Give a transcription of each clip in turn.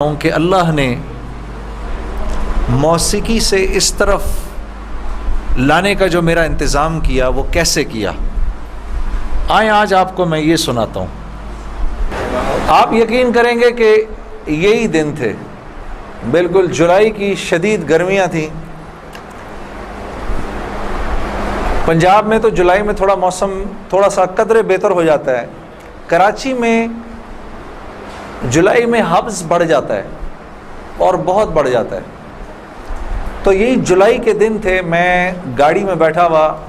कि अल्लाह ने मौसीकी से इस तरफ लाने का जो मेरा इंतज़ाम किया वो कैसे किया। आए आज आपको मैं ये सुनाता हूँ। आप यकीन करेंगे कि यही दिन थे, बिल्कुल जुलाई की शदीद गर्मियाँ थीं। पंजाब में तो जुलाई में थोड़ा मौसम थोड़ा सा कदरे बेहतर हो जाता है। कराची में जुलाई में हब्स बढ़ जाता है और बहुत बढ़ जाता है। तो यही जुलाई के दिन थे, मैं गाड़ी में बैठा हुआ,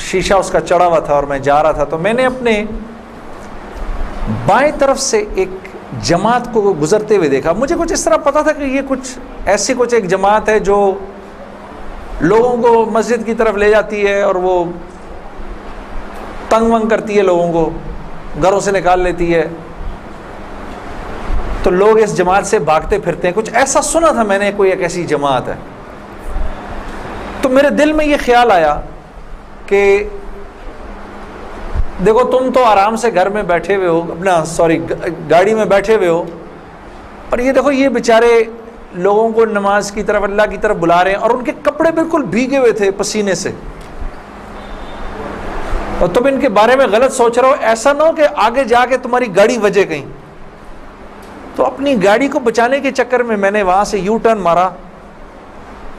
शीशा उसका चढ़ा हुआ था और मैं जा रहा था। तो मैंने अपने बाएं तरफ से एक जमात को गुजरते हुए देखा। मुझे कुछ इस तरह पता था कि ये कुछ ऐसी कुछ एक जमात है जो लोगों को मस्जिद की तरफ ले जाती है और वो तंग वंग करती है, लोगों को घरों से निकाल लेती है, तो लोग इस जमात से भागते फिरते हैं। कुछ ऐसा सुना था मैंने, कोई एक ऐसी जमात है। तो मेरे दिल में ये ख्याल आया कि देखो तुम तो आराम से घर में बैठे हुए हो, गाड़ी में बैठे हुए हो, और ये देखो ये बेचारे लोगों को नमाज की तरफ, अल्लाह की तरफ बुला रहे हैं और उनके कपड़े बिल्कुल भीगे हुए थे पसीने से, और तुम इनके बारे में गलत सोच रहे हो। ऐसा ना हो कि आगे जाके तुम्हारी गाड़ी वजे कहीं। तो अपनी गाड़ी को बचाने के चक्कर में मैंने वहाँ से यू टर्न मारा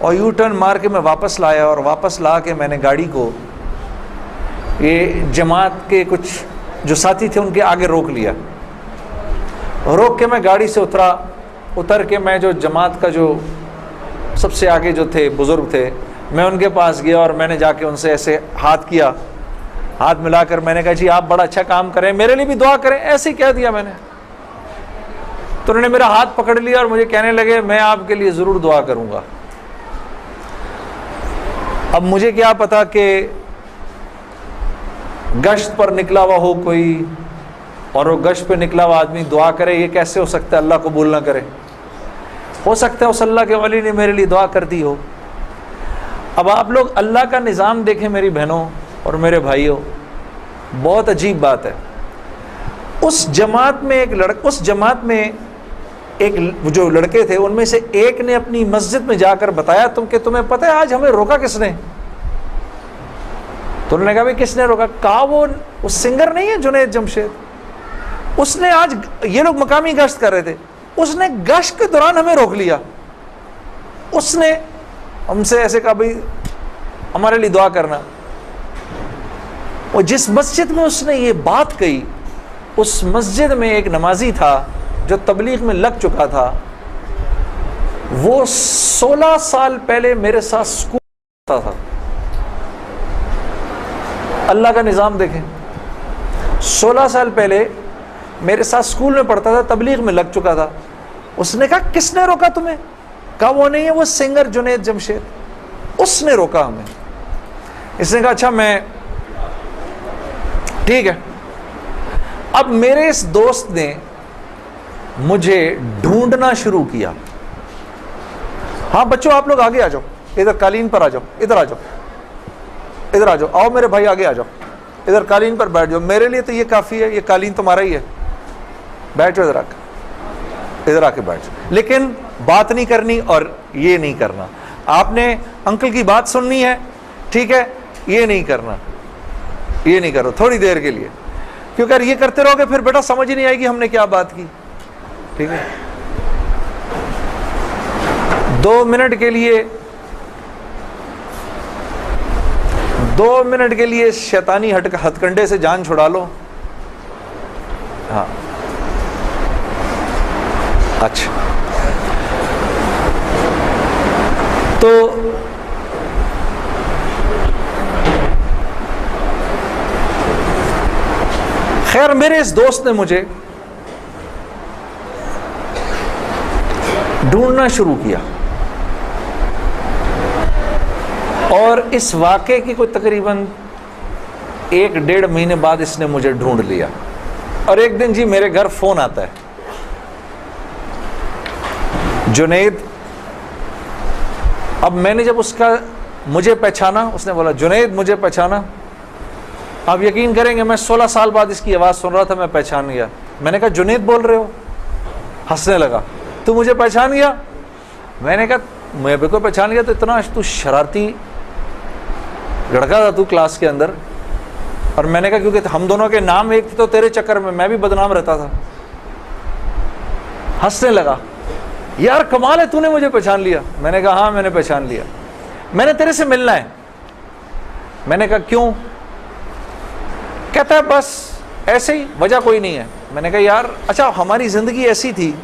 और यू टर्न मार के मैं वापस लाया, और वापस ला के मैंने गाड़ी को ये जमात के कुछ जो साथी थे उनके आगे रोक लिया। रोक के मैं गाड़ी से उतर के मैं जो जमात का जो सबसे आगे जो थे बुज़ुर्ग थे, मैं उनके पास गया और मैंने जाके उनसे ऐसे हाथ किया, हाथ मिलाकर मैंने कहा जी आप बड़ा अच्छा काम करें, मेरे लिए भी दुआ करें, ऐसे ही कह दिया मैंने। तो उन्होंने मेरा हाथ पकड़ लिया और मुझे कहने लगे मैं आपके लिए ज़रूर दुआ करूँगा। अब मुझे क्या पता कि गश्त पर निकला हुआ हो कोई और वो गश्त पे निकला हुआ आदमी दुआ करे, ये कैसे हो सकता है अल्लाह कबूल ना करे। हो सकता है उस अल्लाह के वली ने मेरे लिए दुआ कर दी हो। अब आप लोग अल्लाह का निज़ाम देखें मेरी बहनों और मेरे भाइयों, बहुत अजीब बात है। उस जमात में एक जो लड़के थे उनमें से एक ने अपनी मस्जिद में जाकर बताया तुम्हें पता है आज हमें रोका किसने। तो उन्होंने कहा भाई किसने रोका? कहा वो उस सिंगर नहीं है जुनैद जमशेद, उसने आज, ये लोग मकामी गश्त कर रहे थे, उसने गश्त के दौरान हमें रोक लिया। उसने हमसे ऐसे कहा भाई हमारे लिए दुआ करना। और जिस मस्जिद में उसने ये बात कही, उस मस्जिद में एक नमाजी था जो तबलीग में लग चुका था। वो 16 साल पहले मेरे साथ स्कूल पढ़ता था। अल्लाह का निज़ाम देखें, 16 साल पहले मेरे साथ स्कूल में पढ़ता था, तबलीग में लग चुका था। उसने कहा किसने रोका तुम्हें? कहा वो नहीं है, वो सिंगर जुनैद जमशेद, उसने रोका हमें। इसने कहा अच्छा मैं ठीक है। अब मेरे इस दोस्त ने मुझे ढूंढना शुरू किया। हाँ बच्चों आप लोग आगे आ जाओ, इधर कालीन पर आ जाओ, इधर आ जाओ, इधर आ जाओ, आओ मेरे भाई आगे आ जाओ, इधर कालीन पर बैठ जाओ। मेरे लिए तो ये काफ़ी है, ये कालीन तुम्हारा ही है, बैठ जाओ इधर आके बैठ जाओ। लेकिन बात नहीं करनी और ये नहीं करना। आपने अंकल की बात सुननी है, ठीक है, ये नहीं करना, ये नहीं करो थोड़ी देर के लिए, क्योंकि अगर ये करते रहोगे फिर बेटा समझ ही नहीं आएगी हमने क्या बात की। ठीक है, 2 मिनट के लिए शैतानी हथकंडे से जान छुड़ा लो। हाँ अच्छा, तो खैर मेरे इस दोस्त ने मुझे ढूंढना शुरू किया और इस वाक़े की कोई तकरीबन 1-1.5 महीने बाद इसने मुझे ढूंढ लिया। और एक दिन जी मेरे घर फ़ोन आता है, जुनैद। अब मैंने जब मुझे पहचाना, उसने बोला जुनैद मुझे पहचाना। आप यकीन करेंगे मैं 16 साल बाद इसकी आवाज़ सुन रहा था, मैं पहचान गया। मैंने कहा जुनैद बोल रहे हो? हंसने लगा। तू मुझे पहचान गया? मैंने कहा मैं बिल्कुल पहचान गया, तो इतना तू शरारती लड़का था तू क्लास के अंदर। और मैंने कहा क्योंकि हम दोनों के नाम एक थे तो तेरे चक्कर में मैं भी बदनाम रहता था। हंसने लगा, यार कमाल है तूने मुझे पहचान लिया। मैंने कहा हाँ मैंने पहचान लिया, मैंने तेरे से मिलना है। मैंने कहा क्यों? कहता है बस ऐसे ही, वजह कोई नहीं है। मैंने कहा यार अच्छा हमारी जिंदगी ऐसी थी,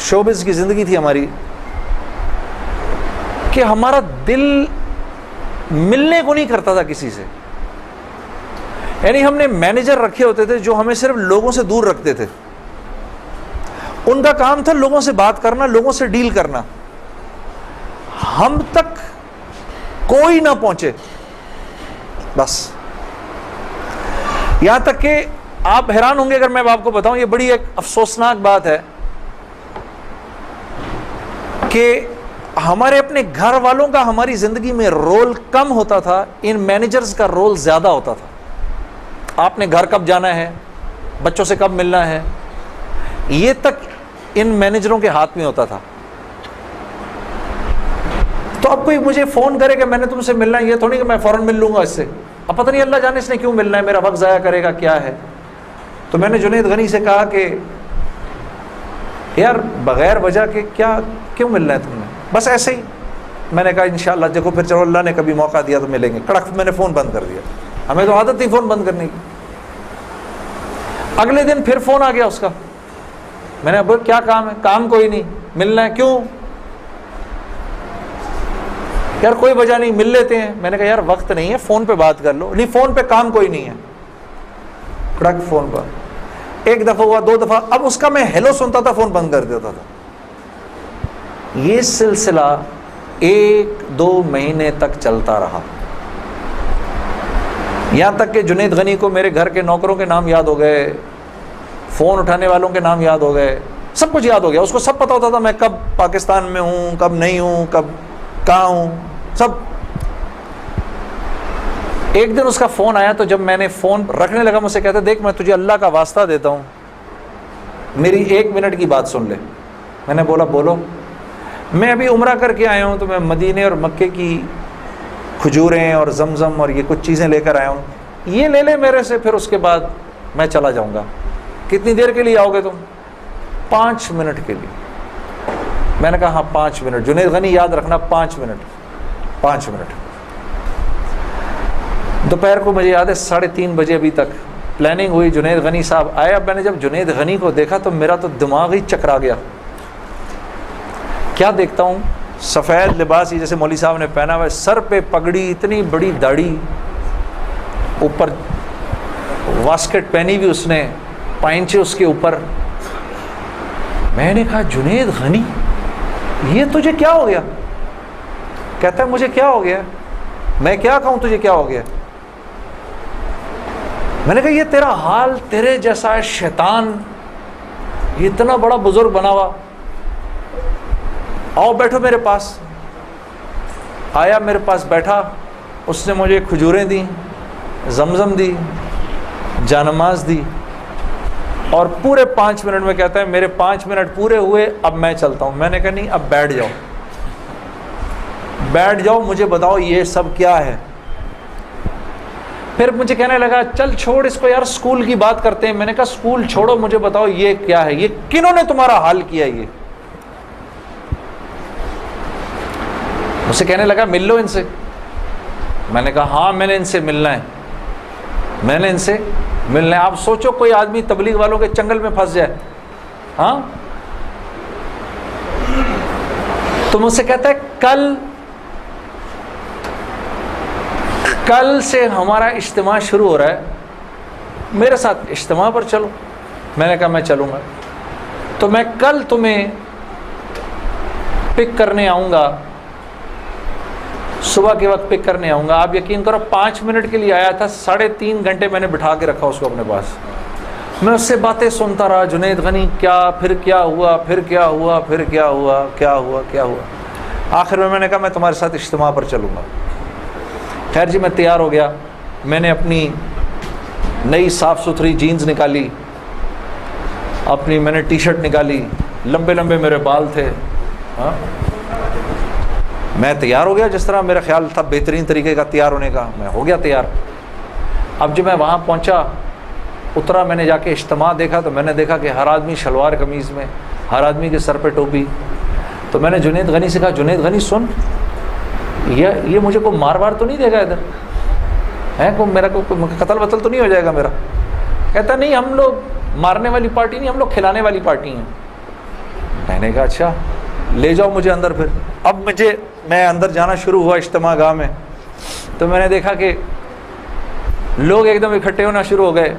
शोबिज़ की जिंदगी थी हमारी, कि हमारा दिल मिलने को नहीं करता था किसी से। यानी हमने मैनेजर रखे होते थे जो हमें सिर्फ लोगों से दूर रखते थे। उनका काम था लोगों से बात करना, लोगों से डील करना, हम तक कोई ना पहुंचे बस। यहां तक कि आप हैरान होंगे अगर मैं आपको बताऊं, ये बड़ी एक अफसोसनाक बात है कि हमारे अपने घर वालों का हमारी जिंदगी में रोल कम होता था, इन मैनेजर्स का रोल ज्यादा होता था। आपने घर कब जाना है, बच्चों से कब मिलना है, ये तक इन मैनेजरों के हाथ में होता था। तो अब कोई मुझे फोन करे कि मैंने तुमसे मिलना है, ये थोड़ी कि मैं फौरन मिल लूंगा इससे। अब पता नहीं अल्लाह जाने इसने क्यों मिलना है, मेरा वक्त जाया करेगा क्या है। तो मैंने जुनैद गनी से कहा कि यार बगैर वजह के क्या क्यों मिलना है तुमने, बस ऐसे ही। मैंने कहा इंशाअल्लाह देखो फिर चलो अल्लाह ने कभी मौका दिया तो मिलेंगे। कड़क मैंने फ़ोन बंद कर दिया, हमें तो आदत थी फ़ोन बंद करने की। अगले दिन फिर फ़ोन आ गया उसका। मैंने अब क्या काम है? काम कोई नहीं, मिलना है। क्यों? यार कोई वजह नहीं, मिल लेते हैं। मैंने कहा यार वक्त नहीं है, फ़ोन पे बात कर लो। नहीं फ़ोन पे काम कोई नहीं है। कड़क फ़ोन पर एक दफ़ा हुआ, दो दफ़ा, अब उसका मैं हेलो सुनता था, फ़ोन बंद कर देता था। ये सिलसिला 1-2 महीने तक चलता रहा, यहां तक कि जुनैद गनी को मेरे घर के नौकरों के नाम याद हो गए, फ़ोन उठाने वालों के नाम याद हो गए, सब कुछ याद हो गया। उसको सब पता होता था मैं कब पाकिस्तान में हूँ, कब नहीं हूँ, कब कहाँ हूँ, सब। एक दिन उसका फ़ोन आया, तो जब मैंने फ़ोन रखने लगा मुझसे कहता देख मैं तुझे अल्लाह का वास्ता देता हूँ, मेरी 1 मिनट की बात सुन ले। मैंने बोला बोलो। मैं अभी उम्रा करके आया हूँ, तो मैं मदीने और मक्के की खजूरें और जमज़म और ये कुछ चीज़ें लेकर आया हूँ, ये ले ले मेरे से, फिर उसके बाद मैं चला जाऊँगा। कितनी देर के लिए आओगे तुम? 5 मिनट के लिए। मैंने कहा हाँ 5 मिनट। जुनैद गनी याद रखना, 5 मिनट, 5 मिनट। दोपहर को मुझे याद है 3:30 बजे अभी तक प्लानिंग हुई, जुनैद गनी साहब आए। अब मैंने जब जुनैद गनी को देखा तो मेरा तो दिमाग ही चकरा गया। क्या देखता हूँ, सफ़ेद लिबास जैसे मौली साहब ने पहना हुआ है, सर पे पगड़ी, इतनी बड़ी दाढ़ी, ऊपर वास्केट पहनी हुई उसने, पाइंचे उसके ऊपर। मैंने कहा जुनैद गनी ये तुझे क्या हो गया? कहता है मुझे क्या हो गया? मैं क्या कहूँ तुझे क्या हो गया? मैंने कहा ये तेरा हाल, तेरे जैसा है शैतान, ये इतना बड़ा बुजुर्ग बना हुआ, आओ बैठो मेरे पास। आया, मेरे पास बैठा, उसने मुझे खजूरें दी, जमजम दी, जानमाज दी, और पूरे 5 मिनट में कहता है मेरे 5 मिनट पूरे हुए, अब मैं चलता हूँ। मैंने कहा नहीं, अब बैठ जाओ, बैठ जाओ, मुझे बताओ ये सब क्या है। फिर मुझे कहने लगा चल छोड़ इसको यार, स्कूल की बात करते हैं। मैंने कहा स्कूल छोड़ो, मुझे बताओ ये क्या है, ये किन्होंने तुम्हारा हाल किया? ये मुझसे कहने लगा मिल लो इनसे। मैंने कहा हाँ मैंने इनसे मिलना है, मैंने इनसे मिलना है। आप सोचो कोई आदमी तबलीग वालों के चंगल में फंस जाए, हाँ? तो मुझसे कहता है कल से हमारा इज्तिमा शुरू हो रहा है, मेरे साथ इज्तिमा पर चलो। मैंने कहा मैं चलूँगा, तो मैं कल तुम्हें पिक करने आऊँगा, सुबह के वक्त पिक करने आऊँगा। आप यकीन करो 5 मिनट के लिए आया था, 3.5 घंटे मैंने बिठा के रखा उसको अपने पास। मैं उससे बातें सुनता रहा, जुनैद गनी क्या, फिर क्या हुआ, फिर क्या हुआ, फिर क्या हुआ, क्या हुआ, क्या हुआ। आखिर में मैंने कहा मैं तुम्हारे साथ इज्तिमा पर चलूँगा। खैर जी मैं तैयार हो गया, मैंने अपनी नई साफ़ सुथरी जीन्स निकाली, अपनी मैंने टी शर्ट निकाली, लंबे लंबे मेरे बाल थे। हाँ, मैं तैयार हो गया जिस तरह मेरा ख्याल था बेहतरीन तरीके का तैयार होने का, मैं हो गया तैयार। अब जब मैं वहाँ पहुँचा, उतरा, मैंने जाके इज्तिमा देखा तो मैंने देखा कि हर आदमी शलवार कमीज़ में, हर आदमी के सर पे टोपी। तो मैंने जुनैद गनी से कहा, जुनैद गनी सुन, ये मुझे को मार वार तो नहीं देगा इधर है, को मेरा को कत्ल वतल तो नहीं हो जाएगा मेरा? कहता नहीं, हम लोग मारने वाली पार्टी नहीं, हम लोग खिलाने वाली पार्टी हैं। मैंने कहा अच्छा, ले जाओ मुझे अंदर। फिर अब मैं अंदर जाना शुरू हुआ इज्तिमा गाह में, तो मैंने देखा कि लोग एकदम इकट्ठे होना शुरू हो गए।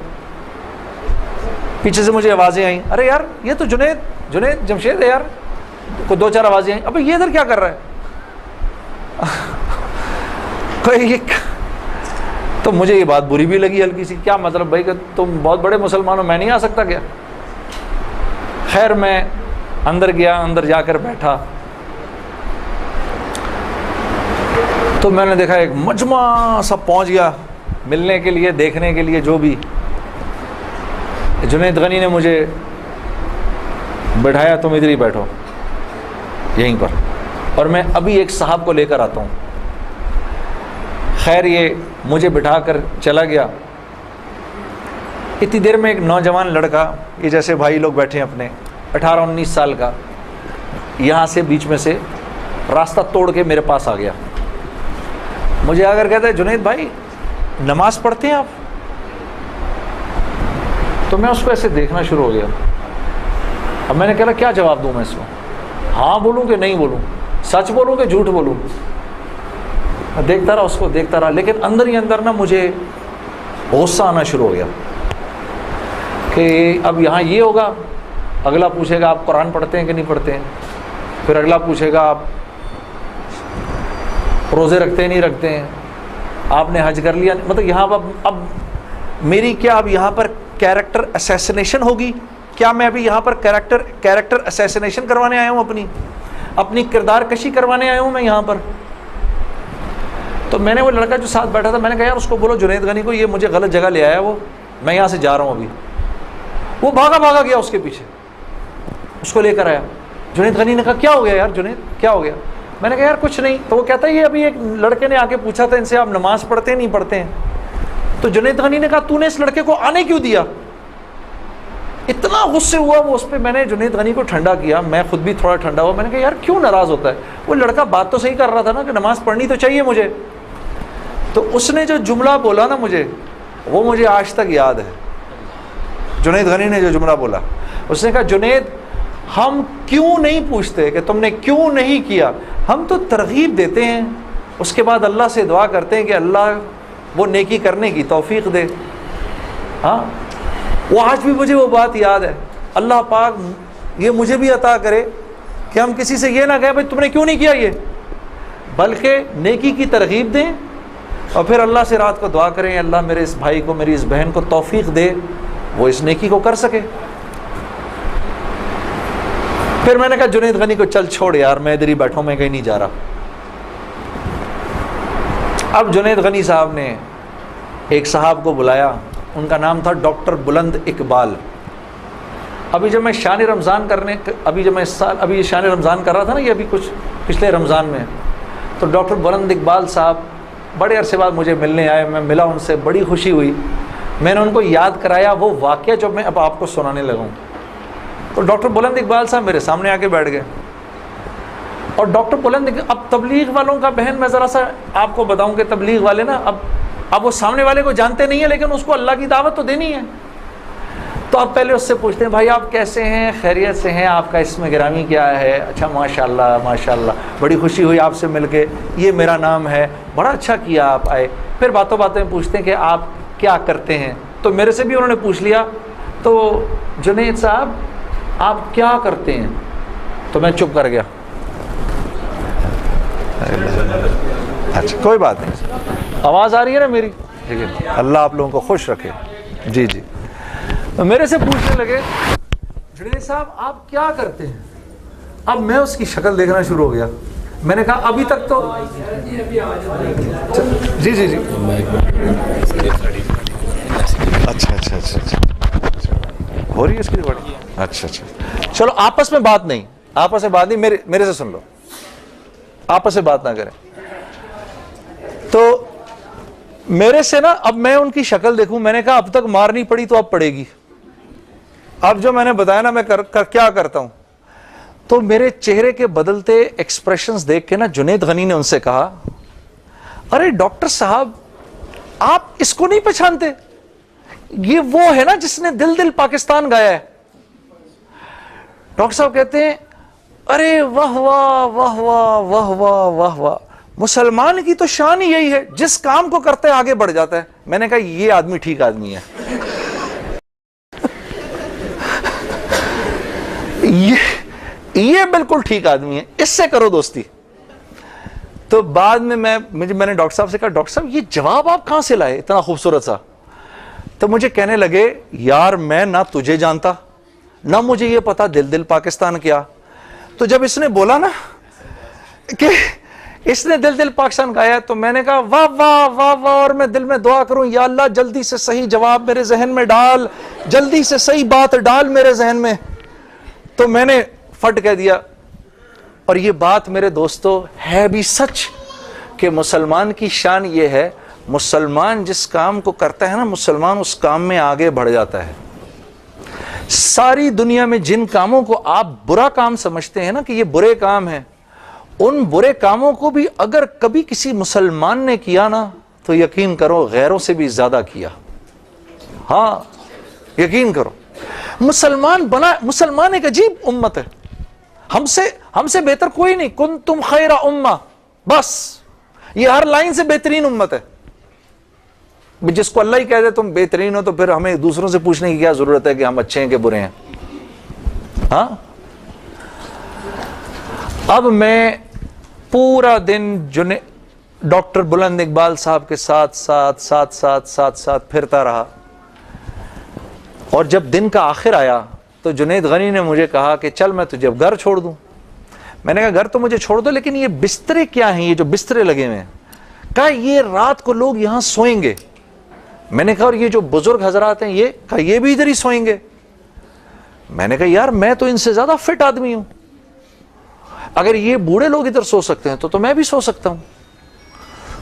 पीछे से मुझे आवाज़ें आई, अरे यार ये तो जुनैद जमशेद है यार। को दो चार आवाज़ें आई, अबे ये इधर क्या कर रहा है? कोई तो मुझे ये बात बुरी भी लगी हल्की सी, क्या मतलब भाई कि तुम बहुत बड़े मुसलमान हो, मैं नहीं आ सकता क्या? खैर मैं अंदर गया, अंदर जाकर बैठा तो मैंने देखा एक मजमा सब पहुंच गया मिलने के लिए, देखने के लिए। जो भी जुनैद गनी ने मुझे बैठाया, तुम इधर ही बैठो यहीं पर, और मैं अभी एक साहब को लेकर आता हूँ। खैर ये मुझे बिठाकर चला गया। इतनी देर में एक नौजवान लड़का, ये जैसे भाई लोग बैठे हैं अपने, 18-19 साल का, यहाँ से बीच में से रास्ता तोड़ के मेरे पास आ गया। मुझे आकर कहता है, जुनैद भाई नमाज पढ़ते हैं आप? तो मैं उसको ऐसे देखना शुरू हो गया। अब मैंने कहा क्या जवाब दूँ मैं इसको, हाँ बोलूँ कि नहीं बोलूँ, सच बोलूँ कि झूठ बोलूँ? देखता रहा उसको, देखता रहा, लेकिन अंदर ही अंदर ना मुझे गुस्सा आना शुरू हो गया कि अब यहाँ ये होगा, अगला पूछेगा आप कुरान पढ़ते हैं कि नहीं पढ़ते हैं, फिर अगला पूछेगा आप रोज़े रखते हैं नहीं रखते हैं, आपने हज कर लिया। मतलब यहाँ अब मेरी क्या अब यहाँ पर कैरेक्टर असैसिनेशन होगी क्या? मैं अभी यहाँ पर कैरेक्टर असैसिनेशन करवाने आया हूँ, अपनी किरदार कशी करवाने आया हूँ मैं यहाँ पर। तो मैंने वो लड़का जो साथ बैठा था, मैंने कहा यार उसको बोलो जुनैद गनी को, ये मुझे गलत जगह ले आया, वो मैं यहाँ से जा रहा हूँ अभी। वो भागा गया उसके पीछे, उसको लेकर आया। जुनैद गनी ने कहा क्या हो गया यार जुनैद, क्या हो गया? मैंने कहा यार कुछ नहीं। तो वो कहता है ये अभी एक लड़के ने आके पूछा था इनसे, आप नमाज पढ़ते हैं नहीं पढ़ते हैं? तो जुनैद गनी ने कहा तूने इस लड़के को आने क्यों दिया? इतना गुस्से हुआ वो उस पर। मैंने जुनैद गनी को ठंडा किया, मैं खुद भी थोड़ा ठंडा हुआ। मैंने कहा यार क्यों नाराज़ होता है? वो लड़का बात तो सही कर रहा था ना कि नमाज पढ़नी तो चाहिए मुझे। तो उसने जो जुमला बोला ना मुझे, वो मुझे आज तक याद है। जुनैद गनी ने जो जुमला बोला, उसने कहा जुनैद हम क्यों नहीं पूछते कि तुमने क्यों नहीं किया, हम तो तरगीब देते हैं, उसके बाद अल्लाह से दुआ करते हैं कि अल्लाह वो नेकी करने की तौफीक दे। हाँ, वो आज भी मुझे वो बात याद है। अल्लाह पाक ये मुझे भी अता करे कि हम किसी से ये ना कहें भाई तुमने क्यों नहीं किया ये, बल्कि नेकी की तरगीब दें और फिर अल्लाह से रात को दुआ करें अल्लाह मेरे इस भाई को, मेरी इस बहन को तौफीक दे, वो इस नेकी को कर सके। फिर मैंने कहा जुनैद गनी को चल छोड़ यार, मैं इधर ही बैठा हूं, मैं कहीं नहीं जा रहा। अब जुनैद गनी साहब ने एक साहब को बुलाया, उनका नाम था डॉक्टर बुलंद इकबाल। अभी जब मैं शान रमज़ान अभी ये शान रमज़ान कर रहा था ना, ये अभी कुछ पिछले रमज़ान में, तो डॉक्टर बुलंद इकबाल साहब बड़े अरसे बाद मुझे मिलने आए। मैं मिला उनसे, बड़ी खुशी हुई। मैंने उनको याद कराया वो वाक़या जो मैं अब आपको सुनाने लगा हूँ। तो डॉक्टर बुलंद इकबाल साहब मेरे सामने आके बैठ गए। और डॉक्टर बुलंद, अब तबलीग वालों का बहन मैं ज़रा सा आपको बताऊं कि तबलीग वाले ना अब वो सामने वाले को जानते नहीं है, लेकिन उसको अल्लाह की दावत तो देनी है। तो आप पहले उससे पूछते हैं भाई आप कैसे हैं, खैरियत से हैं, आपका इसमें गिरामी क्या है? अच्छा माशाल्लाह माशाल्लाह, बड़ी खुशी हुई आपसे मिलके, ये मेरा नाम है, बड़ा अच्छा किया आप आए। फिर बातों बातों में पूछते हैं कि आप क्या करते हैं। तो मेरे से भी उन्होंने पूछ लिया, तो जुनैद साहब आप क्या करते हैं? तो मैं चुप कर गया। अच्छा कोई बात नहीं, आवाज़ आ रही है ना मेरी? ठीक है, अल्लाह आप लोगों को खुश रखे। जी जी। तो मेरे से पूछने लगे जुनैद साहब आप क्या करते हैं? अब मैं उसकी शक्ल देखना शुरू हो गया। मैंने कहा अभी तक तो जी जी जी अच्छा अच्छा अच्छा अच्छा हो रही है इसकी रिकॉर्डिंग? अच्छा अच्छा, चलो आपस में बात नहीं, आपस में बात नहीं, मेरे से सुन लो, आपस में बात ना करें। तो मेरे से ना, अब मैं उनकी शक्ल देखूं, मैंने कहा अब तक मार नहीं पड़ी तो अब पड़ेगी। अब जो मैंने बताया ना मैं क्या करता हूं, तो मेरे चेहरे के बदलते एक्सप्रेशंस देख के ना जुनैद गनी ने उनसे कहा, अरे डॉक्टर साहब आप इसको नहीं पहचानते, ये वो है ना जिसने दिल दिल पाकिस्तान गाया है। डॉक्टर साहब कहते हैं, अरे वाह वाह वाह वाह वाह वाह वाह वाह, मुसलमान की तो शान ही यही है, जिस काम को करते है आगे बढ़ जाता है। मैंने कहा ये आदमी ठीक आदमी है। ये बिल्कुल ठीक आदमी है, इससे करो दोस्ती। तो बाद में मैंने डॉक्टर साहब से कहा, डॉक्टर साहब ये जवाब आप कहां से लाए इतना खूबसूरत सा? तो मुझे कहने लगे, यार मैं ना तुझे जानता ना मुझे ये पता दिल दिल पाकिस्तान क्या। तो जब इसने बोला ना कि इसने दिल दिल पाकिस्तान गाया, तो मैंने कहा वाह वाह वाह वाह, और मैं दिल में दुआ करूं, या अल्लाह जल्दी से सही जवाब मेरे जहन में डाल, जल्दी से सही बात डाल मेरे जहन में। तो मैंने फट कह दिया, और ये बात मेरे दोस्तों है भी सच कि मुसलमान की शान ये है, मुसलमान जिस काम को करता है ना, मुसलमान उस काम में आगे बढ़ जाता है। सारी दुनिया में जिन कामों को आप बुरा काम समझते हैं ना कि ये बुरे काम हैं, उन बुरे कामों को भी अगर कभी किसी मुसलमान ने किया ना, तो यकीन करो गैरों से भी ज्यादा किया। हाँ यकीन करो, मुसलमान एक अजीब उम्मत है, हमसे बेहतर कोई नहीं। कुन तुम खैरा उम्मा, बस ये हर लाइन से बेहतरीन उम्मत है। जिसको अल्लाह ही कह दे तुम बेहतरीन हो, तो फिर हमें दूसरों से पूछने की क्या जरूरत है कि हम अच्छे हैं कि बुरे हैं? हाँ, अब मैं पूरा दिन डॉक्टर बुलंद इकबाल साहब के साथ फिरता रहा, और जब दिन का आखिर आया तो जुनैद गनी ने मुझे कहा कि चल मैं तुझे अब घर छोड़ दूं। मैंने कहा घर तो मुझे छोड़ दो, लेकिन ये बिस्तरे क्या हैं, ये जो बिस्तरे लगे हुए हैं? कहा ये रात को लोग यहां सोएंगे। मैंने कहा और ये जो बुजुर्ग हजरात हैं ये भी इधर ही सोएंगे। मैंने कहा यार मैं तो इनसे ज्यादा फिट आदमी हूं, अगर ये बूढ़े लोग इधर सो सकते हैं तो मैं भी सो सकता हूं।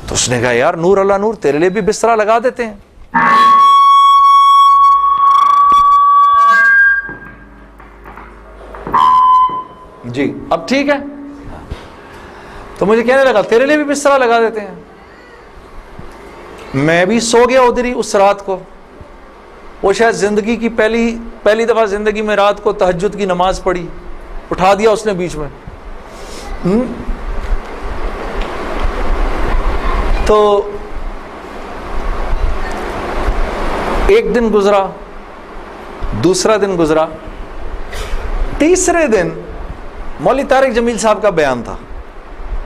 तो उसने कहा यार नूर अल्लाह नूर, तेरे लिए भी बिस्तरा लगा देते हैं। जी अब ठीक है। तो मुझे कहने लगा तेरे लिए भी बिस्तरा लगा देते हैं। मैं भी सो गया उधर ही उस रात को। वो शायद जिंदगी की पहली दफा जिंदगी में रात को तहज्जुद की नमाज पढ़ी, उठा दिया उसने बीच में। तो एक दिन गुजरा, दूसरा दिन गुजरा, तीसरे दिन मौलवी तारिक जमील साहब का बयान था।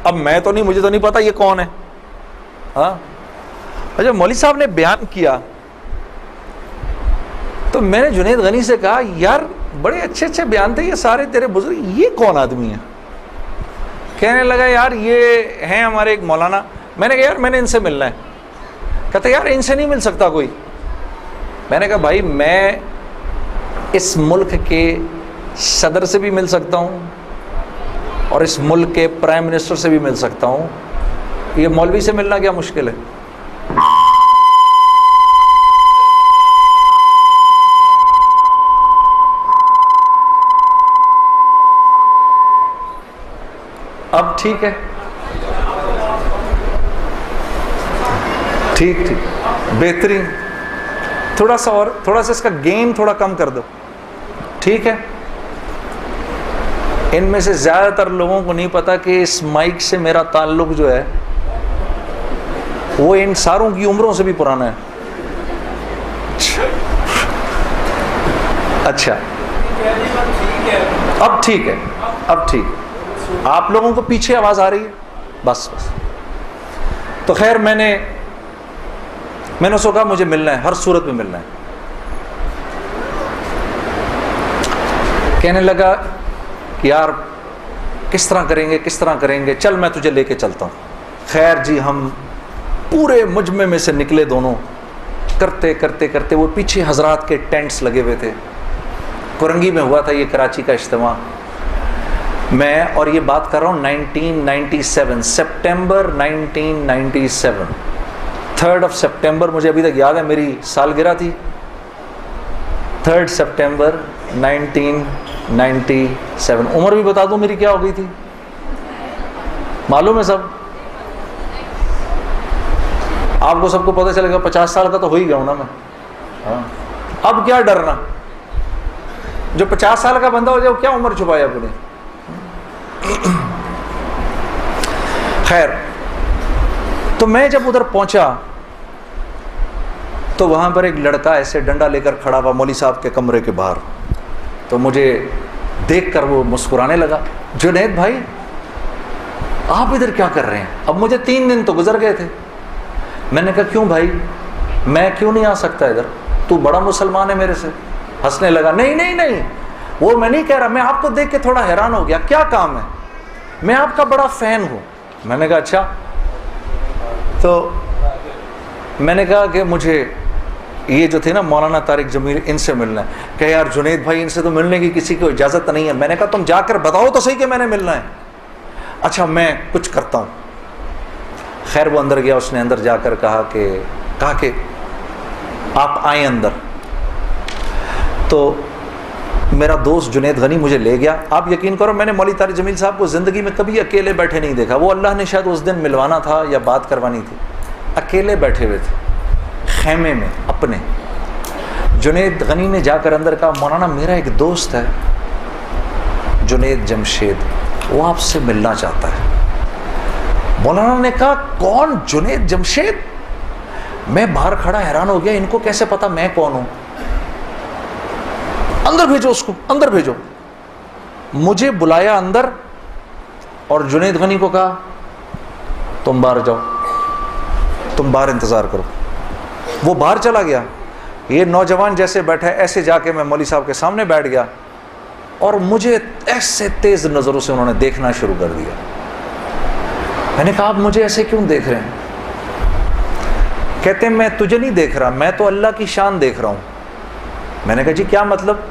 अब मैं तो नहीं, मुझे तो नहीं पता ये कौन है। हाँ, अच्छा मौलवी साहब ने बयान किया तो मैंने जुनैद गनी से कहा यार बड़े अच्छे अच्छे बयान थे ये सारे तेरे बुजुर्ग, ये कौन आदमी है? कहने लगा यार ये हैं हमारे एक मौलाना। मैंने कहा यार मैंने इनसे मिलना है। कहते यार इनसे नहीं मिल सकता कोई। मैंने कहा भाई मैं इस मुल्क के सदर से भी मिल सकता हूँ और इस मुल्क के प्राइम मिनिस्टर से भी मिल सकता हूँ, ये मौलवी से मिलना क्या मुश्किल है? अब ठीक है, ठीक ठीक बेहतरीन। थोड़ा सा इसका गेन थोड़ा कम कर दो, ठीक है। इनमें से ज्यादातर लोगों को नहीं पता कि इस माइक से मेरा ताल्लुक जो है वो इन सारों की उम्रों से भी पुराना है। अच्छा अब ठीक है, अब ठीक है। आप लोगों को पीछे आवाज आ रही है? बस बस। तो खैर मैंने उसको कहा मुझे मिलना है, हर सूरत में मिलना है। कहने लगा कि यार किस तरह करेंगे, चल मैं तुझे लेके चलता हूँ। खैर जी हम पूरे मुजमे में से निकले दोनों, करते करते करते वो पीछे हजरात के टेंट्स लगे हुए थे, कुरंगी में हुआ था ये कराची का इज्तिमा। मैं और ये बात कर रहा हूँ 1997, सितंबर 1997, 3rd सितंबर, मुझे अभी तक याद है, मेरी सालगिरह थी, 3 सितंबर 1997। उम्र भी बता दूं मेरी क्या हो गई थी, मालूम है सब आपको, सबको पता चलेगा। 50 साल का तो हो ही गया हूं ना मैं। हाँ, अब क्या डरना, जो 50 साल का बंदा हो जाए, क्या उम्र छुपाया अपने। खैर, तो मैं जब उधर पहुंचा तो वहां पर एक लड़का ऐसे डंडा लेकर खड़ा हुआ मौली साहब के कमरे के बाहर। तो मुझे देखकर वो मुस्कुराने लगा, जुनैद भाई आप इधर क्या कर रहे हैं। अब मुझे 3 दिन तो गुजर गए थे। मैंने कहा क्यों भाई, मैं क्यों नहीं आ सकता इधर, तू बड़ा मुसलमान है मेरे से। हंसने लगा, नहीं नहीं नहीं, वो मैं नहीं कह रहा, मैं आपको देख के थोड़ा हैरान हो गया, क्या काम है, मैं आपका बड़ा फैन हूं। मैंने कहा अच्छा। तो मैंने कहा कि मुझे ये जो थे ना मौलाना तारिक जमील, इनसे मिलना है। कहे यार जुनैद भाई, इनसे तो मिलने की किसी को इजाज़त नहीं है। मैंने कहा तुम जाकर बताओ तो सही कि मैंने मिलना है। अच्छा मैं कुछ करता हूँ। खैर वो अंदर गया, उसने अंदर जाकर कहा कि आप आए अंदर। तो मेरा दोस्त जुनैद गनी मुझे ले गया। आप यकीन करो, मैंने मौलवी तारिक जमील साहब को ज़िंदगी में कभी अकेले बैठे नहीं देखा। वो अल्लाह ने शायद उस दिन मिलवाना था या बात करवानी थी, अकेले बैठे हुए थे खेमे में अपने। जुनैद गनी ने जाकर अंदर कहा, मौलाना मेरा एक दोस्त है जुनैद जमशेद, वो आपसे मिलना चाहता है। मौलाना ने कहा कौन, जुनैद जमशेद। मैं बाहर खड़ा हैरान हो गया, इनको कैसे पता मैं कौन हूं। अंदर भेजो उसको, अंदर भेजो। मुझे बुलाया अंदर और जुनैद गनी को कहा तुम बाहर जाओ, तुम बाहर इंतजार करो। वो बाहर चला गया। ये नौजवान जैसे बैठा है ऐसे जाके मैं मौलवी साहब के सामने बैठ गया और मुझे ऐसे तेज नजरों से उन्होंने देखना शुरू कर दिया। मैंने कहा आप मुझे ऐसे क्यों देख रहे हैं। कहते हैं मैं तुझे नहीं देख रहा, मैं तो अल्लाह की शान देख रहा हूं। मैंने कहा जी क्या मतलब।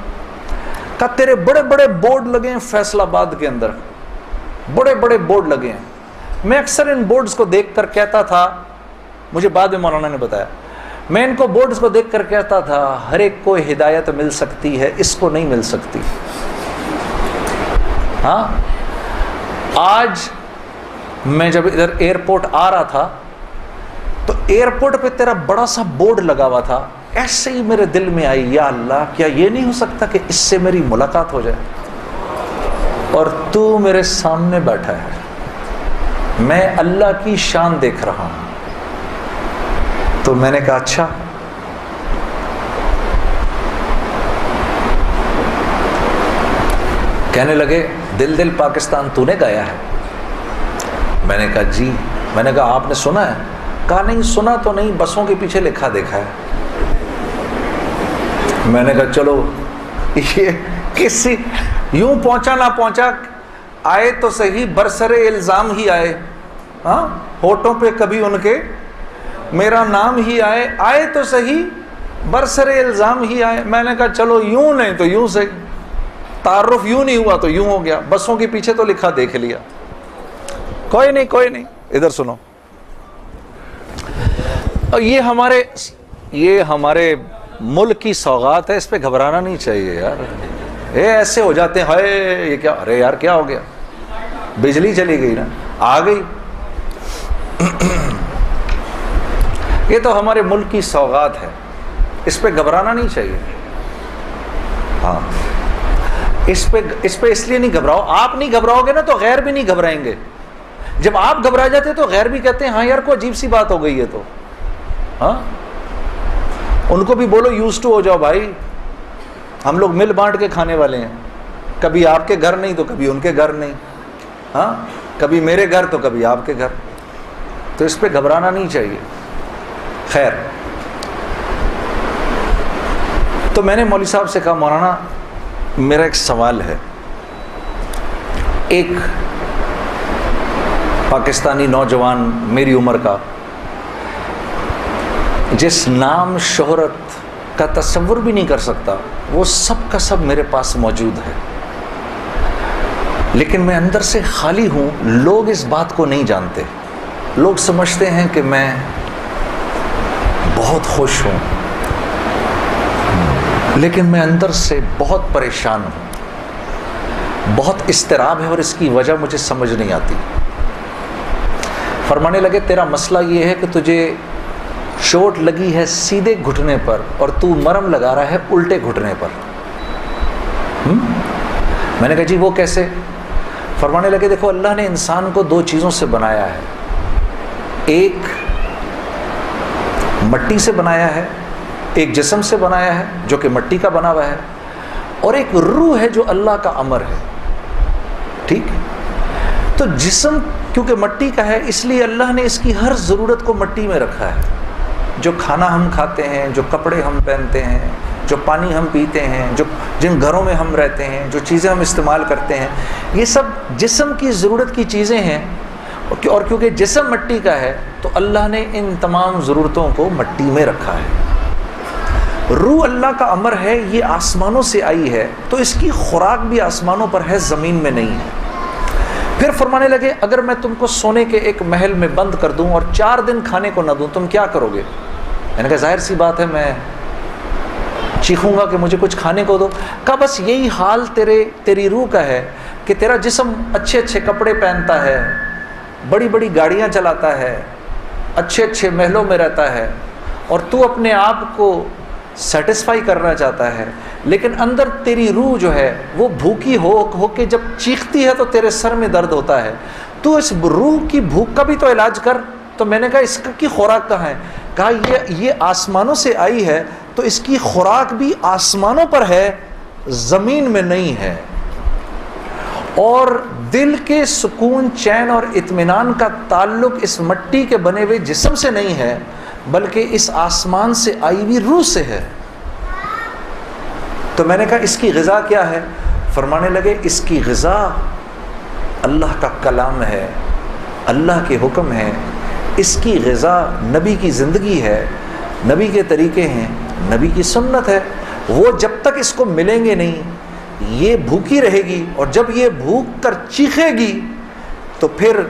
कहा तेरे बड़े बड़े बोर्ड लगे हैं फैसलाबाद के अंदर, बड़े बड़े बोर्ड लगे हैं। मैं अक्सर इन बोर्ड्स को देखकर कहता था, मुझे बाद में मौलाना ने बताया, मैं इनको बोर्ड्स को देखकर कहता था हर एक को हिदायत मिल सकती है, इसको नहीं मिल सकती। हाँ, आज मैं जब इधर एयरपोर्ट आ रहा था तो एयरपोर्ट पे तेरा बड़ा सा बोर्ड लगा हुआ था, ऐसे ही मेरे दिल में आई, या अल्लाह क्या ये नहीं हो सकता कि इससे मेरी मुलाकात हो जाए, और तू मेरे सामने बैठा है, मैं अल्लाह की शान देख रहा हूं। तो मैंने कहा अच्छा। कहने लगे दिल दिल पाकिस्तान तूने गाया है। मैंने कहा जी। मैंने कहा आपने सुना है। कहा नहीं सुना तो नहीं, बसों के पीछे लिखा देखा है। मैंने कहा चलो ये किसी यूं पहुंचा ना पहुंचा, आए तो सही बरसरे इल्जाम ही आए। हाँ, होठों पे कभी उनके मेरा नाम ही आए, आए तो सही बरसरे इल्जाम ही आए। मैंने कहा चलो यूं नहीं तो यूं से, तारुफ यूं नहीं हुआ तो यूं हो गया, बसों के पीछे तो लिखा देख लिया। कोई नहीं कोई नहीं, इधर सुनो। और ये हमारे मुल्क की सौगात है, इस पे घबराना नहीं चाहिए यार। ये ऐसे हो जाते हैं, हाय ये क्या, अरे यार क्या हो गया, बिजली चली गई ना, आ गई। ये तो हमारे मुल्क की सौगात है, इस पे घबराना नहीं चाहिए। हाँ, इस पे इसलिए नहीं घबराओ, आप नहीं घबराओगे ना तो गैर भी नहीं घबराएंगे। जब आप घबरा जाते तो गैर भी कहते हैं हाँ यार कोई अजीब सी बात हो गई है। तो हाँ, उनको भी बोलो यूज टू हो जाओ भाई, हम लोग मिल बांट के खाने वाले हैं, कभी आपके घर नहीं तो कभी उनके घर नहीं। हाँ, कभी मेरे घर तो कभी आपके घर, तो इस पे घबराना नहीं चाहिए। खैर, तो मैंने मौलवी साहब से कहा मौलाना मेरा एक सवाल है, एक पाकिस्तानी नौजवान मेरी उम्र का, जिस नाम शोहरत का तस्वुर भी नहीं कर सकता, वो सब का सब मेरे पास मौजूद है, लेकिन मैं अंदर से खाली हूँ। लोग इस बात को नहीं जानते। लोग समझते हैं कि मैं बहुत खुश हूँ, लेकिन मैं अंदर से बहुत परेशान हूँ, बहुत इस्तिराब है और इसकी वजह मुझे समझ नहीं आती। फरमाने लगे तेरा मसला ये है कि तुझे चोट लगी है सीधे घुटने पर और तू मरहम लगा रहा है उल्टे घुटने पर। मैंने कहा जी वो कैसे? फरमाने लगे देखो अल्लाह ने इंसान को दो चीज़ों से बनाया है, एक मट्टी से बनाया है, एक जिस्म से बनाया है जो कि मट्टी का बना हुआ है, और एक रूह है जो अल्लाह का अमर है। ठीक? तो जिस्म क्योंकि मट्टी का है इसलिए अल्लाह ने इसकी हर ज़रूरत को मट्टी में रखा है। जो खाना हम खाते हैं, जो कपड़े हम पहनते हैं, जो पानी हम पीते हैं, जो जिन घरों में हम रहते हैं, जो चीज़ें हम इस्तेमाल करते हैं, ये सब जिस्म की ज़रूरत की चीज़ें हैं। और क्योंकि जिस्म मट्टी का है तो अल्लाह ने इन तमाम ज़रूरतों को मट्टी में रखा है। रूह अल्लाह का अमर है, ये आसमानों से आई है, तो इसकी खुराक भी आसमानों पर है, ज़मीन में नहीं है। फिर फरमाने लगे अगर मैं तुमको सोने के एक महल में बंद कर दूं और 4 दिन खाने को ना दूं, तुम क्या करोगे? मैंने कहा जाहिर सी बात है मैं चीखूंगा कि मुझे कुछ खाने को दो। कहा बस यही हाल तेरी रूह का है कि तेरा जिस्म अच्छे अच्छे कपड़े पहनता है, बड़ी बड़ी गाड़ियां चलाता है, अच्छे अच्छे महलों में रहता है, और तू अपने आप को सेटिस्फाई करना चाहता है, लेकिन अंदर तेरी रूह जो है वो भूखी हो के जब चीखती है तो तेरे सर में दर्द होता है। तू इस रूह की भूख का भी तो इलाज कर। तो मैंने कहा इसकी खुराक कहाँ है? कहा ये आसमानों से आई है, तो इसकी खुराक भी आसमानों पर है, ज़मीन में नहीं है। और दिल के सुकून, चैन और इत्मीनान का ताल्लुक इस मट्टी के बने हुए जिस्म से नहीं है, बल्कि इस आसमान से आई हुई रूह से है। तो मैंने कहा इसकी ग़िज़ा क्या है? फरमाने लगे इसकी ग़िज़ा अल्लाह का कलाम है, अल्लाह के हुक्म है, इसकी ग़िज़ा नबी की ज़िंदगी है, नबी के तरीक़े हैं, नबी की सुन्नत है। वो जब तक इसको मिलेंगे नहीं ये भूखी रहेगी, और जब ये भूख कर चीखेगी तो फिर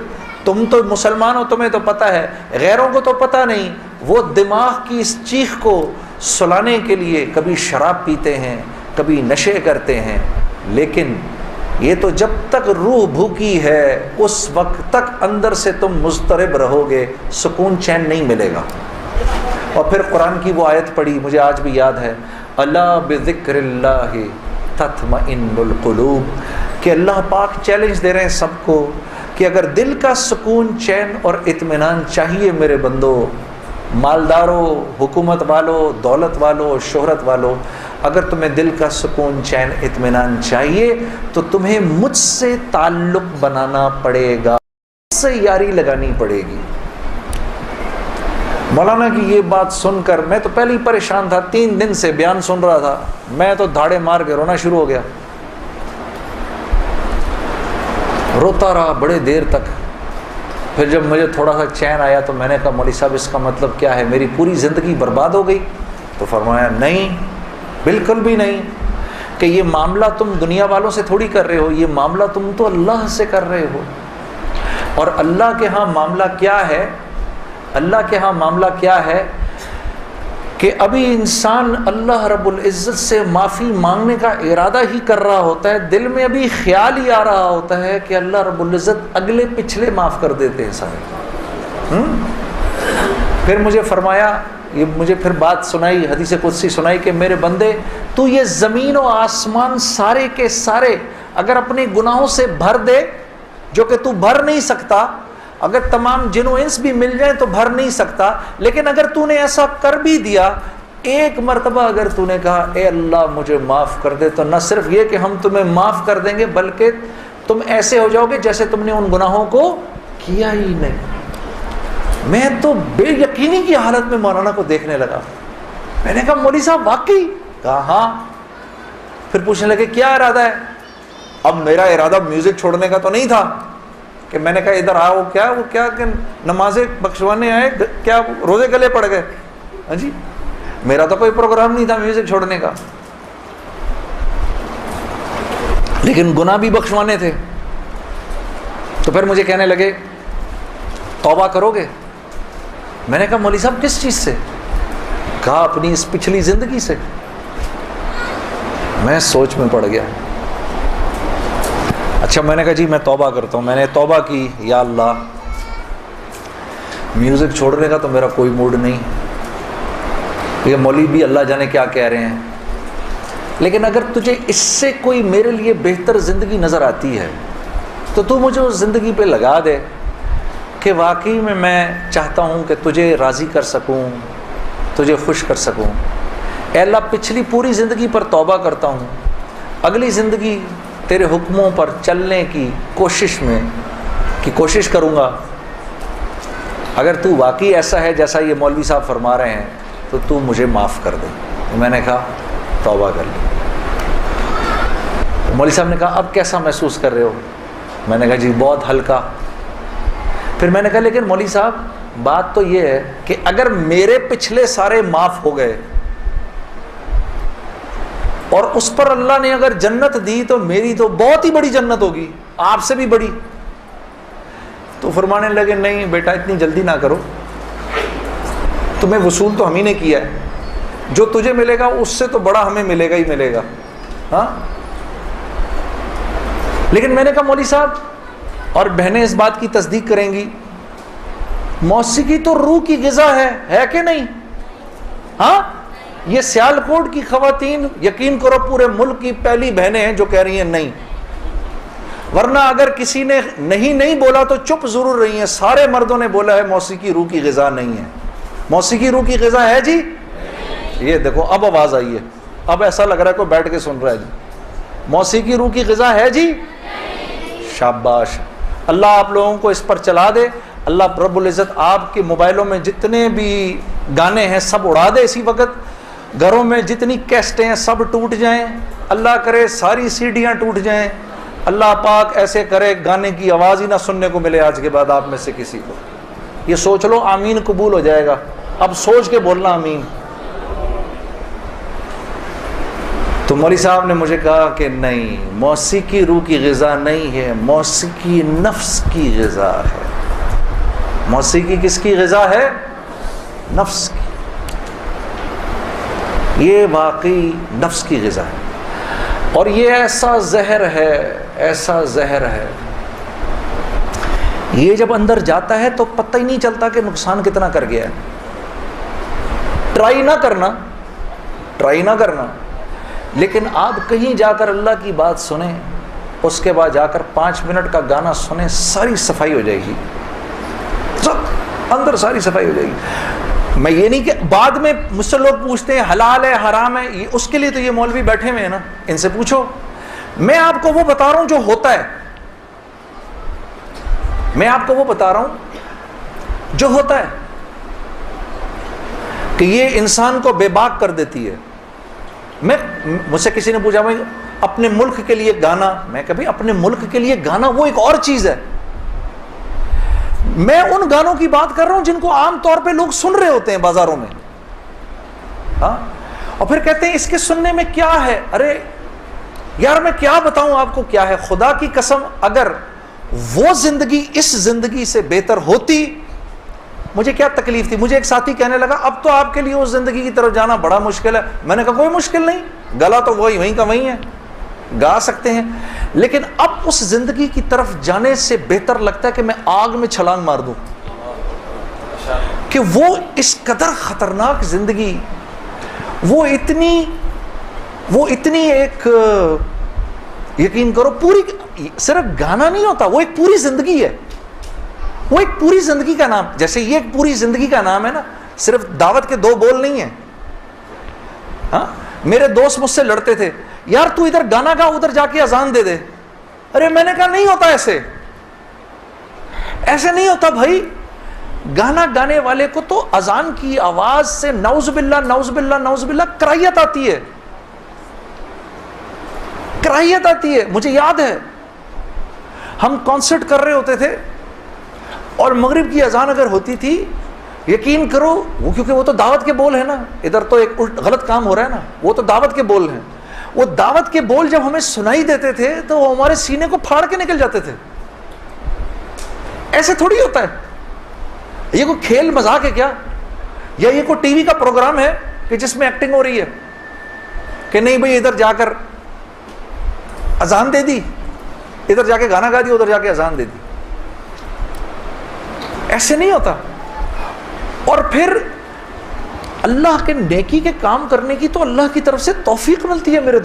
तुम तो मुसलमान हो, तुम्हें तो पता है, गैरों को तो पता नहीं। वो दिमाग की इस चीख को सुलाने के लिए कभी शराब पीते हैं, कभी नशे करते हैं, लेकिन ये तो जब तक रूह भूखी है उस वक्त तक अंदर से तुम मुस्तरिब रहोगे, सुकून चैन नहीं मिलेगा। और फिर कुरान की वो आयत पढ़ी, मुझे आज भी याद है, अला बिज़िक्रिल्लाहि तत्मइन्नुल कुलूब, कि अल्लाह पाक चैलेंज दे रहे हैं सबको कि अगर दिल का सुकून, चैन और इत्मीनान चाहिए मेरे बंदो, मालदारों, हुकूमत वालों, दौलत वालों, शोहरत वालों, अगर तुम्हें दिल का सुकून, चैन, इत्मीनान चाहिए तो तुम्हें मुझसे ताल्लुक़ बनाना पड़ेगा, मुझसे यारी लगानी पड़ेगी। मौलाना की ये बात सुनकर मैं तो पहले ही परेशान था, 3 दिन से बयान सुन रहा था, मैं तो धाड़े मार के रोना शुरू हो गया। रोता रहा बड़े देर तक। फिर जब मुझे थोड़ा सा चैन आया तो मैंने कहा मौलवी साहब इसका मतलब क्या है, मेरी पूरी ज़िंदगी बर्बाद हो गई? तो फरमाया नहीं, बिल्कुल भी नहीं, कि ये मामला तुम दुनिया वालों से थोड़ी कर रहे हो, ये मामला तुम तो अल्लाह से कर रहे हो। और अल्लाह के यहाँ मामला क्या है? अल्लाह के यहाँ मामला क्या है कि अभी इंसान अल्लाह रब्बुल इज़्ज़त से माफ़ी मांगने का इरादा ही कर रहा होता है, दिल में अभी ख्याल ही आ रहा होता है कि अल्लाह रब्बुल इज़्ज़त अगले पिछले माफ़ कर देते हैं सारे। फिर मुझे फरमाया, ये मुझे फिर बात सुनाई, हदीस कुदसी सुनाई कि मेरे बंदे, तू ये ज़मीन और आसमान सारे के सारे अगर अपने गुनाहों से भर दे, जो कि तू भर नहीं सकता, अगर तमाम जिन्नो इंस भी मिल जाए तो भर नहीं सकता, लेकिन अगर तूने ऐसा कर भी दिया, एक मरतबा अगर तूने कहा ए अल्लाह मुझे माफ़ कर दे, तो न सिर्फ ये कि हम तुम्हें माफ़ कर देंगे, बल्कि तुम ऐसे हो जाओगे जैसे तुमने उन गुनाहों को किया ही नहीं। मैं तो बेयकीनी की हालत में मौलाना को देखने लगा। मैंने कहा मौलवी साहब वाकई? कहा हाँ। फिर पूछने लगे क्या इरादा है? अब मेरा इरादा म्यूज़िक छोड़ने का तो नहीं था कि मैंने कहा इधर आओ, क्या कि नमाजें बख्शवाने आए, क्या रोज़े गले पड़ गए? हाँ जी। मेरा तो कोई प्रोग्राम नहीं था म्यूजिक छोड़ने का, लेकिन गुनाह भी बख्शवाने थे। तो फिर मुझे कहने लगे तौबा करोगे? मैंने कहा मौलवी साहब किस चीज़ से? कहा अपनी इस पिछली ज़िंदगी से। मैं सोच में पड़ गया। अच्छा, मैंने कहा जी मैं तौबा करता हूँ। मैंने तौबा की, या अल्लाह म्यूज़िक छोड़ने का तो मेरा कोई मूड नहीं, ये मौलवी भी अल्लाह जाने क्या कह रहे हैं, लेकिन अगर तुझे इससे कोई मेरे लिए बेहतर ज़िंदगी नज़र आती है तो तू मुझे उस ज़िंदगी पे लगा दे कि वाकई में मैं चाहता हूँ कि तुझे राज़ी कर सकूँ, तुझे खुश कर सकूँ। ऐ अल्लाह पिछली पूरी ज़िंदगी पर तौबा करता हूँ, अगली ज़िंदगी तेरे हुक्मों पर चलने की कोशिश करूँगा। अगर तू वाकई ऐसा है जैसा ये मौलवी साहब फरमा रहे हैं तो तू मुझे माफ़ कर दे। तो मैंने कहा तौबा कर ली। तो मौलवी साहब ने कहा अब कैसा महसूस कर रहे हो? मैंने कहा जी बहुत हल्का। फिर मैंने कहा लेकिन मौलवी साहब बात तो ये है कि अगर मेरे पिछले सारे माफ़ हो गए और उस पर अल्लाह ने अगर जन्नत दी तो मेरी तो बहुत ही बड़ी जन्नत होगी, आपसे भी बड़ी। तो फरमाने लगे नहीं बेटा इतनी जल्दी ना करो, तुम्हें वसूल तो हम ही ने किया है, जो तुझे मिलेगा उससे तो बड़ा हमें मिलेगा ही मिलेगा। हाँ, लेकिन मैंने कहा मौलवी साहब, और बहनें इस बात की तस्दीक करेंगी, मौसीकी तो रूह की ग़िज़ा है कि नहीं? हाँ, ये सियालकोट की खवातीन यकीन करो पूरे मुल्क की पहली बहनें हैं जो कह रही हैं नहीं, वरना अगर किसी ने नहीं बोला तो चुप जरूर रही हैं। सारे मर्दों ने बोला है मौसीकी रूह की ग़िज़ा नहीं है। मौसीकी रूह की ग़िज़ा है जी? ये देखो अब आवाज़ आई है, अब ऐसा लग रहा है कोई बैठ के सुन रहा है जी। मौसीकी रूह की ग़िज़ा है जी? शाबाश, अल्लाह आप लोगों को इस पर चला दे। अल्लाह रब्बुल इज़्ज़त आपके मोबाइलों में जितने भी गाने हैं सब उड़ा दे इसी वक्त। घरों में जितनी कैसेटें हैं सब टूट जाएं, अल्लाह करे सारी सीडियां टूट जाएं। अल्लाह पाक ऐसे करे गाने की आवाज़ ही ना सुनने को मिले आज के बाद आप में से किसी को। ये सोच लो आमीन कबूल हो जाएगा। अब सोच के बोलना आमीन। तो मौलवी साहब ने मुझे कहा कि नहीं, मौसीकी रूह की ग़िज़ा नहीं है, मौसीकी नफ्स की ग़िज़ा है। मौसीकी किसकी ग़िज़ा है? नफ्स की। ये वाकई नफ्स की ग़िज़ा है और ये ऐसा जहर है, ऐसा जहर है, ये जब अंदर जाता है तो पता ही नहीं चलता कि नुकसान कितना कर गया है। ट्राई ना करना, लेकिन आप कहीं जाकर अल्लाह की बात सुने, उसके बाद जाकर 5 मिनट का गाना सुने, सारी सफाई हो जाएगी, सब अंदर सारी सफाई हो जाएगी। मैं ये नहीं कि बाद में मुझसे लोग पूछते हैं हलाल है हराम है, ये उसके लिए तो ये मौलवी बैठे हुए हैं ना, इनसे पूछो। मैं आपको वो बता रहा हूं जो होता है, मैं आपको वो बता रहा हूं जो होता है कि ये इंसान को बेबाक कर देती है। मुझसे किसी ने पूछा भाई अपने मुल्क के लिए गाना, मैं कभी अपने मुल्क के लिए गाना वो एक और चीज है। मैं उन गानों की बात कर रहा हूं जिनको आम तौर पे लोग सुन रहे होते हैं बाजारों में, हाँ, और फिर कहते हैं इसके सुनने में क्या है। अरे यार मैं क्या बताऊं आपको क्या है, खुदा की कसम अगर वो जिंदगी इस जिंदगी से बेहतर होती, मुझे क्या तकलीफ थी। मुझे एक साथी कहने लगा अब तो आपके लिए उस जिंदगी की तरफ जाना बड़ा मुश्किल है। मैंने कहा कोई मुश्किल नहीं, गला तो वहीं का वहीं है, गा सकते हैं, लेकिन अब उस जिंदगी की तरफ जाने से बेहतर लगता है कि मैं आग में छलांग मार दूं, कि वो इस कदर खतरनाक जिंदगी, वो इतनी एक, यकीन करो पूरी, सिर्फ गाना नहीं होता, वो एक पूरी जिंदगी है, वो एक पूरी जिंदगी का नाम। जैसे ये एक पूरी जिंदगी का नाम है ना, सिर्फ दावत के 2 बोल नहीं है। हाँ, मेरे दोस्त मुझसे लड़ते थे, यार तू इधर गाना गा उधर जाके अजान दे दे। अरे मैंने कहा नहीं होता ऐसे नहीं होता भाई। गाना गाने वाले को तो अजान की आवाज से नौज़ुबिल्लाह नौज़ुबिल्लाह नौज़ुबिल्लाह कराहियत आती है, कराहियत आती है। मुझे याद है हम कॉन्सर्ट कर रहे होते थे और मगरिब की अजान अगर होती थी यकीन करो वो, क्योंकि वो तो दावत के बोल है ना, इधर तो एक गलत काम हो रहा है ना, वो तो दावत के बोल हैं। वो दावत के बोल जब हमें सुनाई देते थे तो वो हमारे सीने को फाड़ के निकल जाते थे। ऐसे थोड़ी होता है, ये कोई खेल मजाक है क्या, या ये कोई टीवी का प्रोग्राम है कि जिसमें एक्टिंग हो रही है कि नहीं भाई इधर जाकर अजान दे दी, इधर जाके गाना गा दिया, उधर जाके अजान दे दी। ऐसे नहीं होता। और फिर अल्लाह के नेकी के काम करने की तो अल्लाह की तरफ से तौफीक मिलती है मेरे दोस्त।